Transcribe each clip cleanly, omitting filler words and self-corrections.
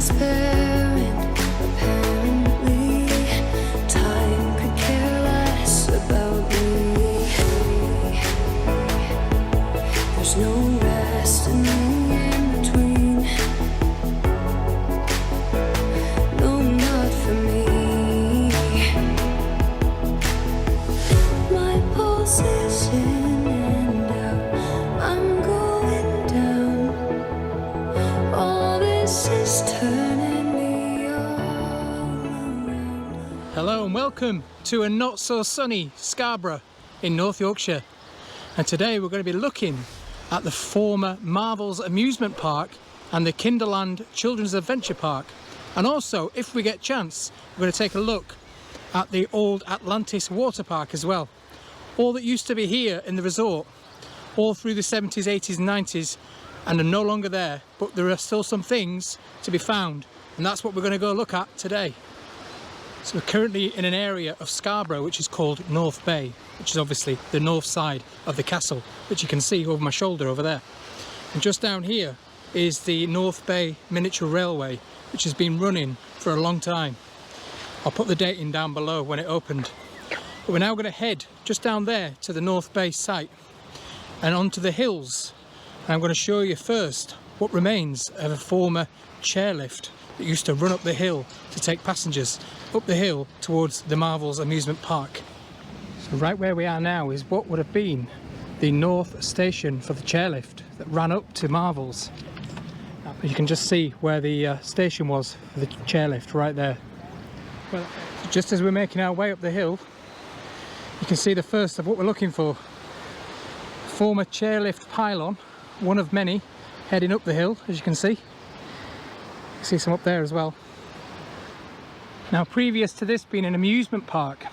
transparent. Apparently, time could care less about me. There's no rest in the in-between. No, not for me. My pulse is in and out. I'm going down. All this is turning me all around. Hello and welcome to a not so sunny Scarborough in North Yorkshire, and today we're going to be looking at the former Marvel's Amusement Park and the Kinderland Children's Adventure Park, and also, if we get a chance, we're going to take a look at the old Atlantis Waterpark as well. All that used to be here in the resort all through the 70s, 80s and 90s and are no longer there, but there are still some things to be found, and that's what we're going to go look at today. So we're currently in an area of Scarborough which is called North Bay, which is obviously the north side of the castle, which you can see over my shoulder over there. And just down here is the North Bay Miniature Railway, which has been running for a long time. I'll put the date in down below when it opened. But we're now going to head just down there to the North Bay site and onto the hills. And I'm going to show you first what remains of a former chairlift that used to run up the hill to take passengers up the hill towards the Marvel's Amusement Park. So right where we are now is what would have been the north station for the chairlift that ran up to Marvel's. You can just see where the station was for the chairlift right there. Well, just as we're making our way up the hill, you can see the first of what we're looking for. Former chairlift pylon, one of many heading up the hill, as you can see. You see some up there as well. Now, previous to this being an amusement park,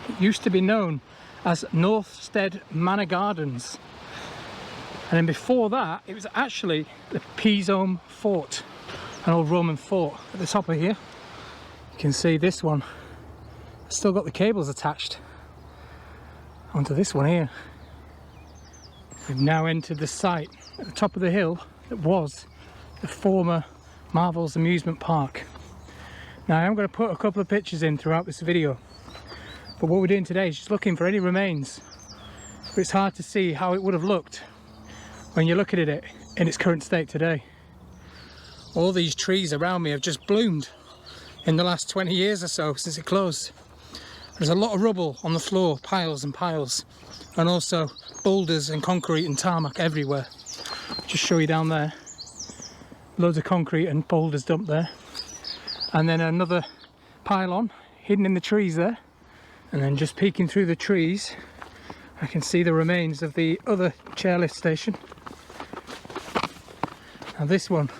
it used to be known as Northstead Manor Gardens. And then before that, it was actually the Pisome Fort, an old Roman fort. At the top of here, you can see this one. It's still got the cables attached onto this one here. We've now entered the site at the top of the hill that was the former Marvel's Amusement Park. Now, I am going to put a couple of pictures in throughout this video, but what we're doing today is just looking for any remains. But it's hard to see how it would have looked when you're looking at it in its current state today. All these trees around me have just bloomed in the last 20 years or so since it closed. There's a lot of rubble on the floor, piles and piles, and also boulders and concrete and tarmac everywhere. Just show you down there, loads of concrete and boulders dumped there, and then another pylon hidden in the trees there, and then just peeking through the trees I can see the remains of the other chairlift station. Now this one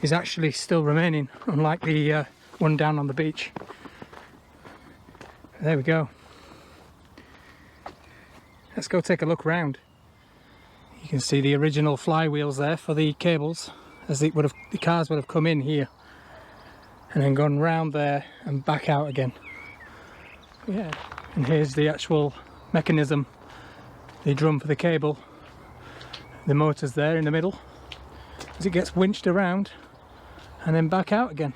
is actually still remaining, unlike the one down on the beach. There we go. Let's go take a look around. You can see the original flywheels there for the cables, as the cars would have come in here and then gone round there and back out again. Yeah, and here's the actual mechanism, the drum for the cable, the motors there in the middle as it gets winched around and then back out again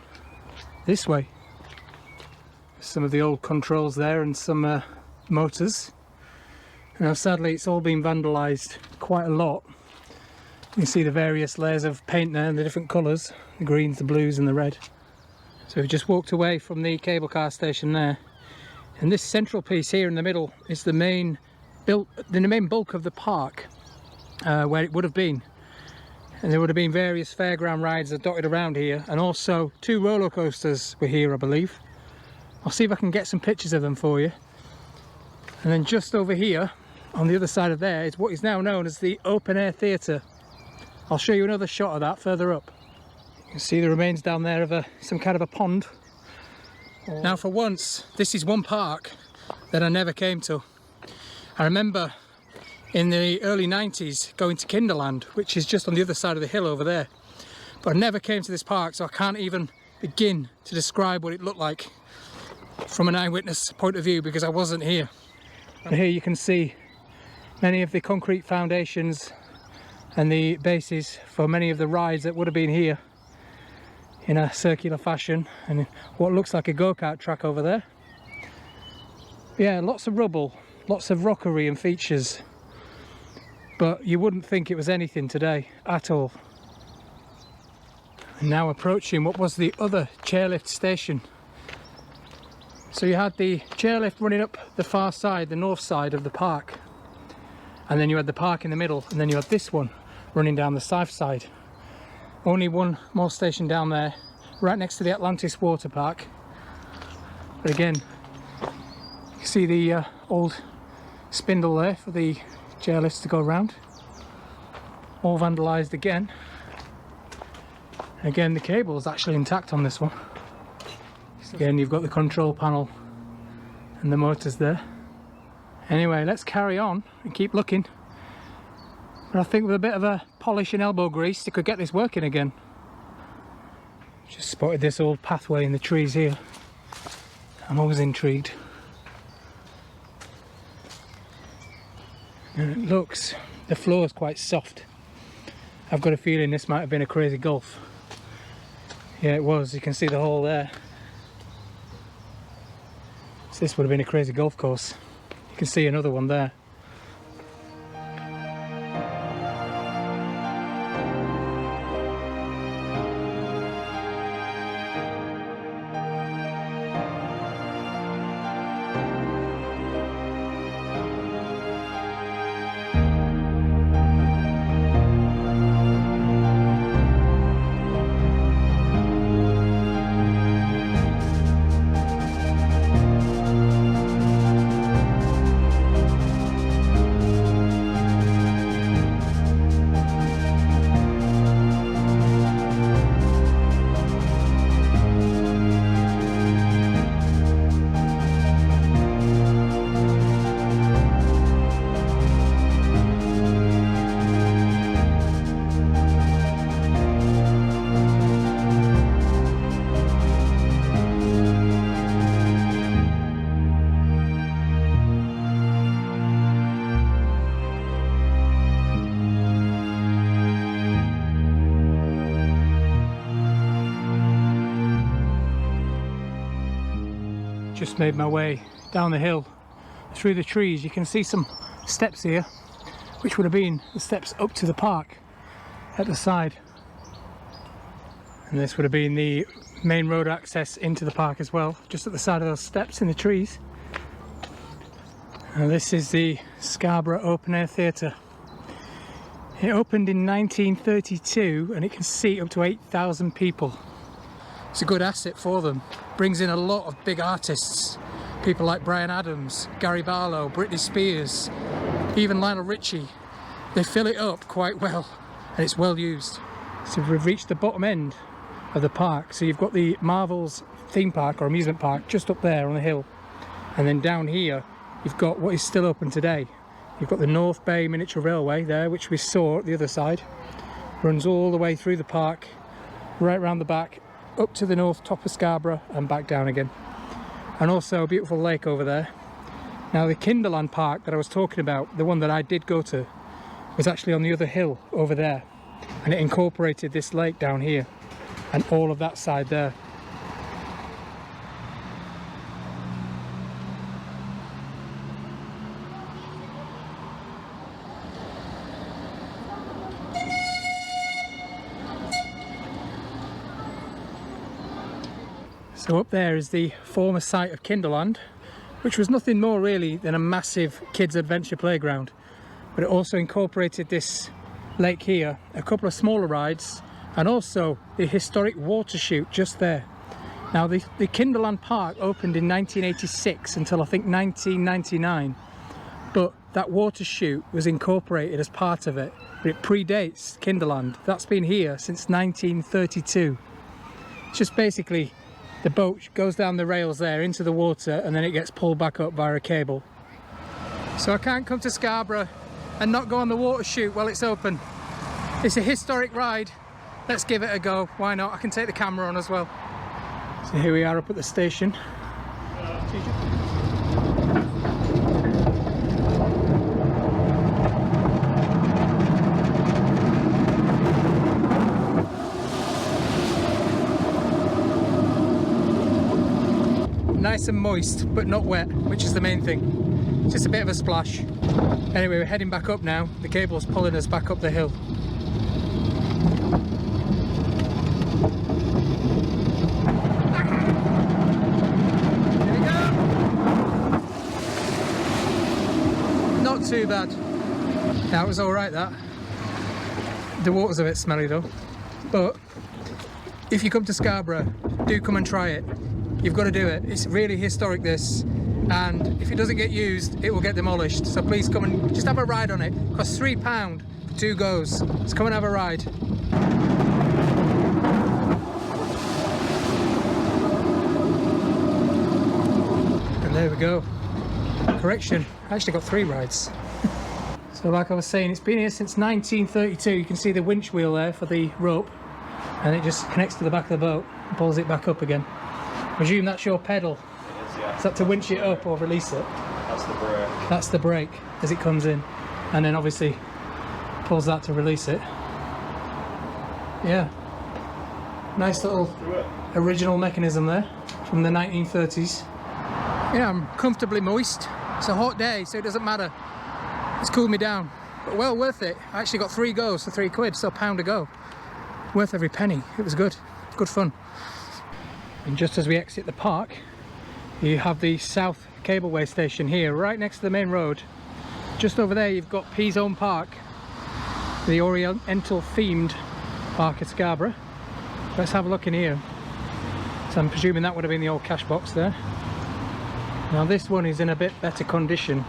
this way. Some of the old controls there and some motors. Now sadly it's all been vandalised quite a lot. You can see the various layers of paint there and the different colours, the greens, the blues and the red. So we've just walked away from the cable car station there, and this central piece here in the middle is the main bulk of the park, where it would have been. And there would have been various fairground rides that dotted around here, and also 2 roller coasters were here, I believe. I'll see if I can get some pictures of them for you. And then just over here on the other side of there is what is now known as the Open Air Theatre. I'll show you another shot of that further up. You can see the remains down there of some kind of a pond. Now, for once, this is one park that I never came to. I remember in the early 90s going to Kinderland, which is just on the other side of the hill over there. But I never came to this park, so I can't even begin to describe what it looked like from an eyewitness point of view, because I wasn't here. And here you can see many of the concrete foundations and the bases for many of the rides that would have been here in a circular fashion, and what looks like a go-kart track over there. Yeah, lots of rubble, lots of rockery and features, but you wouldn't think it was anything today at all. And now approaching what was the other chairlift station. So you had the chairlift running up the far side, the north side of the park, and then you had the park in the middle, and then you had this one running down the south side. Only one more station down there, right next to the Atlantis Waterpark. But again, you see the old spindle there for the chairlifts to go around. All vandalised again. Again, the cable is actually intact on this one. Again, you've got the control panel and the motors there. Anyway, let's carry on and keep looking. But I think with a bit of a polish and elbow grease, you could get this working again. Just spotted this old pathway in the trees here. I'm always intrigued. And it looks, the floor is quite soft. I've got a feeling this might have been a crazy gulf. Yeah, it was. You can see the hole there. So this would have been a crazy golf course. You can see another one there. Just made my way down the hill through the trees. You can see some steps here, which would have been the steps up to the park at the side, and this would have been the main road access into the park as well, just at the side of those steps in the trees. And this is the Scarborough Open Air Theatre. It opened in 1932 and it can seat up to 8,000 people. It's a good asset for them. Brings in a lot of big artists, people like Bryan Adams, Gary Barlow, Britney Spears, even Lionel Richie. They fill it up quite well and it's well used. So we've reached the bottom end of the park. So you've got the Marvel's theme park or amusement park just up there on the hill, and then down here you've got what is still open today. You've got the North Bay Miniature Railway there, which we saw at the other side. Runs all the way through the park, right round the back, up to the north top of Scarborough and back down again. And also a beautiful lake over there. Now the Kinderland park that I was talking about, the one that I did go to, was actually on the other hill over there, and it incorporated this lake down here and all of that side there. So up there is the former site of Kinderland, which was nothing more really than a massive kids adventure playground, but it also incorporated this lake here, a couple of smaller rides, and also the Historic Water Chute just there. Now the Kinderland Park opened in 1986 until I think 1999, but that water chute was incorporated as part of it, but it predates Kinderland. That's been here since 1932. It's just basically the boat goes down the rails there into the water and then it gets pulled back up via a cable. So I can't come to Scarborough and not go on the water chute while it's open. It's a historic ride. Let's give it a go. Why not? I can take the camera on as well. So here we are up at the station. nice and moist, but not wet, which is the main thing. Just a bit of a splash. Anyway, we're heading back up now. The cable's pulling us back up the hill. Here we go! Not too bad. That was alright, that. The water's a bit smelly though. But if you come to Scarborough, do come and try it. You've got to do it. It's really historic, this, and if it doesn't get used, it will get demolished. So please come and just have a ride on it. It costs £3 for 2 goes. So come and have a ride. And there we go. Correction, I actually got 3 rides. So like I was saying, it's been here since 1932. You can see the winch wheel there for the rope, and it just connects to the back of the boat and pulls it back up again. I presume that's your pedal. It is, yeah. Is that to winch it up or release it? That's the brake. That's the brake as it comes in, and then obviously pulls that to release it. Yeah, nice little original mechanism there from the 1930s. Yeah, I'm comfortably moist. It's a hot day, so it doesn't matter. It's cooled me down, but well worth it. I actually got 3 goes for £3, so £1 a go. Worth every penny. It was good. Good fun. And just as we exit the park, you have the South Cableway station here, right next to the main road. Just over there, you've got Pease Home Park, the Oriental themed park at Scarborough. Let's have a look in here. So I'm presuming that would have been the old cash box there. Now this one is in a bit better condition,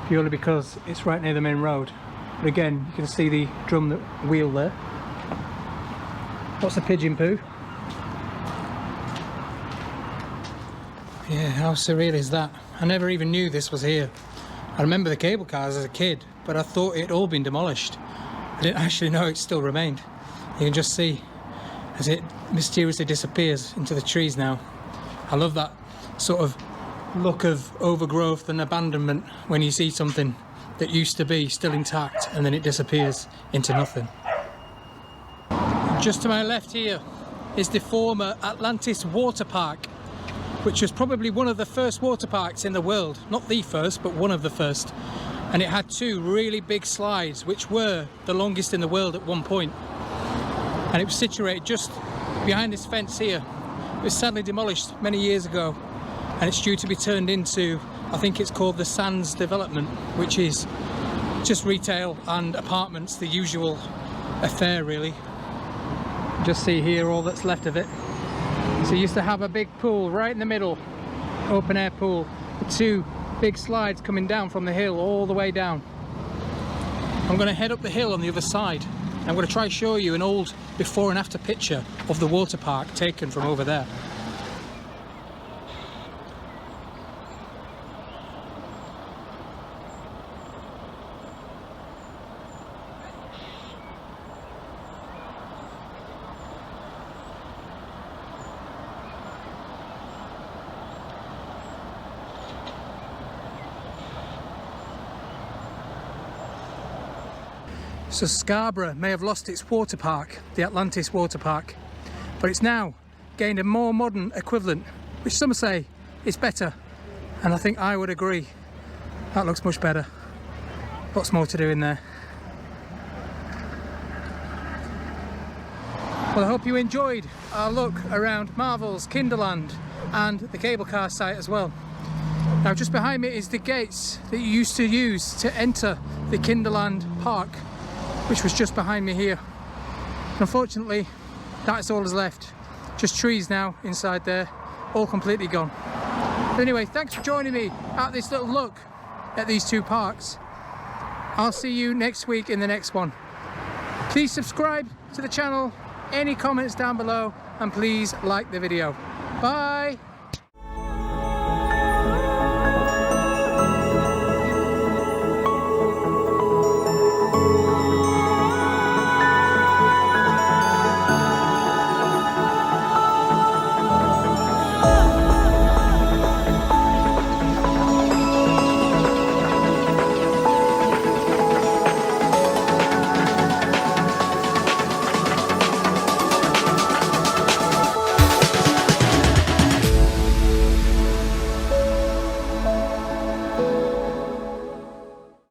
purely because it's right near the main road. But again, you can see the drum wheel there. Lots of pigeon poo. Yeah, how surreal is that? I never even knew this was here. I remember the cable cars as a kid, but I thought it had all been demolished. I didn't actually know it still remained. You can just see as it mysteriously disappears into the trees now. I love that sort of look of overgrowth and abandonment when you see something that used to be still intact and then it disappears into nothing. Just to my left here is the former Atlantis Waterpark, which was probably one of the first water parks in the world. Not the first, but one of the first. And it had 2 really big slides, which were the longest in the world at one point. And it was situated just behind this fence here. It was sadly demolished many years ago, and it's due to be turned into, I think it's called the Sands Development, which is just retail and apartments, the usual affair really. Just see here all that's left of it. So you used to have a big pool right in the middle, open air pool, with 2 big slides coming down from the hill all the way down. I'm going to head up the hill on the other side. I'm going to try and show you an old before and after picture of the water park taken from over there. So Scarborough may have lost its water park, the Atlantis Waterpark, but it's now gained a more modern equivalent, which some say is better, and I think I would agree. That looks much better. Lots more to do in there. Well, I hope you enjoyed our look around Marvel's Kinderland and the cable car site as well. Now just behind me is the gates that you used to use to enter the Kinderland Park, which was just behind me here. Unfortunately, that's all that's left. Just trees now inside there, all completely gone. But anyway, thanks for joining me at this little look at these 2 parks. I'll see you next week in the next one. Please subscribe to the channel, any comments down below, and please like the video. Bye!